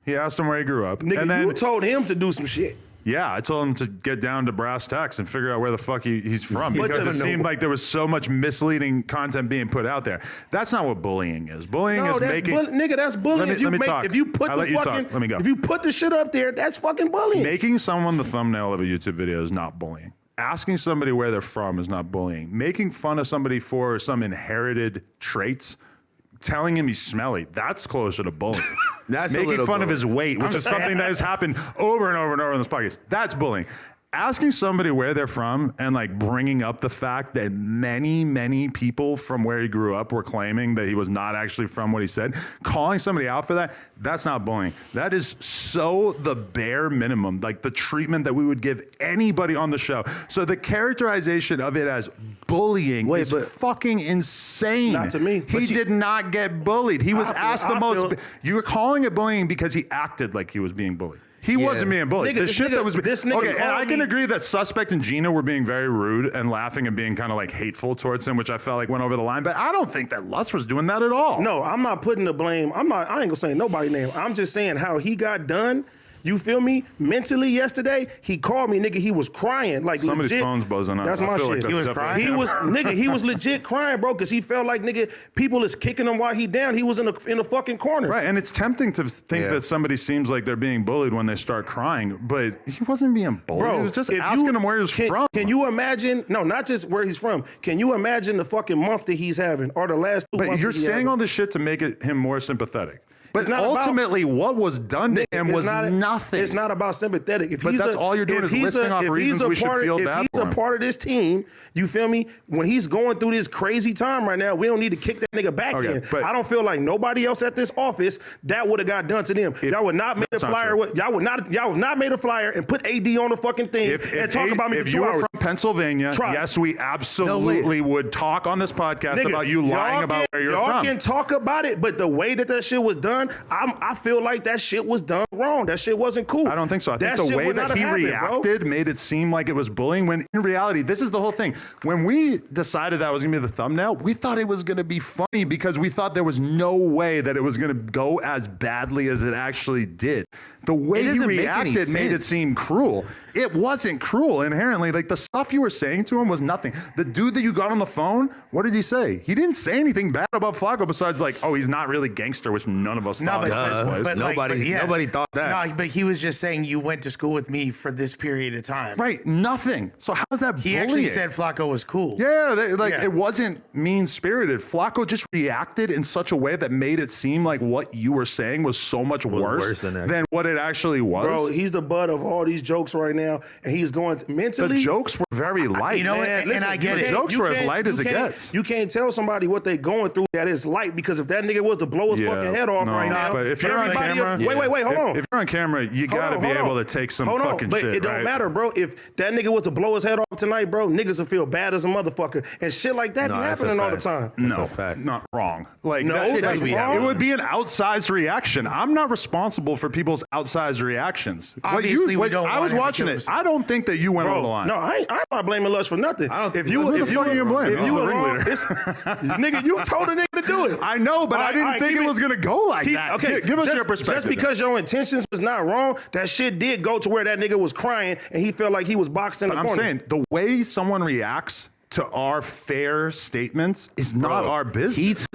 He asked him where he grew up. Nigga, and then you told him to do some shit. Yeah, I told him to get down to brass tacks and figure out where the fuck he's from because it seemed like there was so much misleading content being put out there. That's not what bullying is. Bullying is making nigga. That's bullying. Let me talk. If you put Let me go. If you put the shit up there, that's fucking bullying. Making someone the thumbnail of a YouTube video is not bullying. Asking somebody where they're from is not bullying. Making fun of somebody for some inherited traits, telling him he's smelly, that's closer to bullying. That's making fun of his weight, which is something that has happened over and over and over in this podcast. That's bullying. Asking somebody where they're from and like bringing up the fact that many people from where he grew up were claiming that he was not actually from what he said, calling somebody out for that, that's not bullying. That is so the bare minimum, like the treatment that we would give anybody on the show. So the characterization of it as bullying is fucking insane. Not to me. He did not get bullied. He was asked the most. You were calling it bullying because he acted like he was being bullied. He wasn't being bullied. The shit that was okay, and I can agree that Suspect and Gina were being very rude and laughing and being kind of like hateful towards him, which I felt like went over the line. But I don't think that Lutz was doing that at all. No, I'm not putting the blame. I ain't gonna say nobody's name. I'm just saying how he got done. You feel me? Mentally yesterday, he called me, nigga. He was crying, like somebody's legit. phone's buzzing up. That's my shit. Like he was crying. He was legit crying, bro, because he felt like nigga people is kicking him while he down. He was in the fucking corner. Right, and it's tempting to think that somebody seems like they're being bullied when they start crying, but he wasn't being bullied. Bro, he was just asking him where he was from. Can you imagine? No, not just where he's from. Can you imagine the fucking month that he's having, or the last 2 months? But you're saying all this shit to make him more sympathetic. But not ultimately, what was done to him was nothing. It's not about sympathetic. But that's all you're doing is listing off reasons we should feel bad for him. If he's a part of this team, you feel me? When he's going through this crazy time right now, we don't need to kick that nigga back in. But I don't feel like nobody else at this office that would have got done to them. Y'all would not make a flyer. Y'all would not made a flyer and put AD on the fucking thing and talk about me for 2 hours. If you were from Pennsylvania, yes, we absolutely would talk on this podcast about you lying about where you're from. Y'all can talk about it, but the way that shit was done, I feel like that shit was done wrong. That shit wasn't cool. I don't think so. I think the way that he reacted made it seem like it was bullying, when in reality, this is the whole thing. When we decided that was going to be the thumbnail, we thought it was going to be funny because we thought there was no way that it was going to go as badly as it actually did. The way he reacted made it seem cruel. It wasn't cruel inherently. Like the stuff you were saying to him was nothing. The dude that you got on the phone, what did he say? He didn't say anything bad about Flakko besides like, oh, he's not really gangster, which none of us thought in the first place. But nobody thought that. No, but he was just saying you went to school with me for this period of time. Right, nothing. So how is that bullying? He actually said Flakko was cool. Yeah, it wasn't mean-spirited. Flakko just reacted in such a way that made it seem like what you were saying was so much worse than what it actually was. Bro, he's the butt of all these jokes right now, and he's going mentally. The jokes were very light. You know, man, listen, and I get it. The jokes were as light as it gets. You can't tell somebody what they're going through that is light, because if that nigga was to blow his fucking head off right now, but if you're on camera, wait, hold on. If you're on camera, you got to be able to take some fucking shit. But it don't matter, bro. If that nigga was to blow his head off tonight, bro, niggas will feel bad as a motherfucker, and shit like that be happening all the time. No, not wrong. Like that's wrong. It would be an outsized reaction. I'm not responsible for people's outsized reactions. Obviously, I was watching it. I don't think that you went over the line. No, I'm not blaming Lutz for nothing. If you were the ringleader, nigga, you told a nigga to do it. I know, but I didn't think it was gonna go like that. Okay, give us your perspective. Just because your intentions was not wrong, that shit did go to where that nigga was crying and he felt like he was boxed in the corner. I'm saying the way someone reacts to our fair statements is not our business.